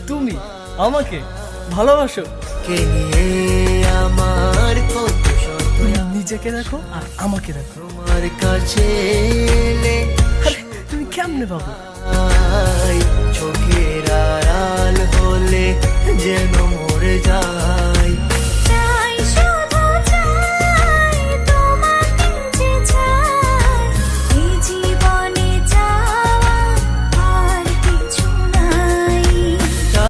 তুমি আমাকে ভালোবাসো? কে নিয়ে আমার কত শত তুমি নিজেকে দেখো আর আমাকে দেখো। তোমার কাছে এলে আরে তুমি কেমনে পাবো? চোখের আড়াল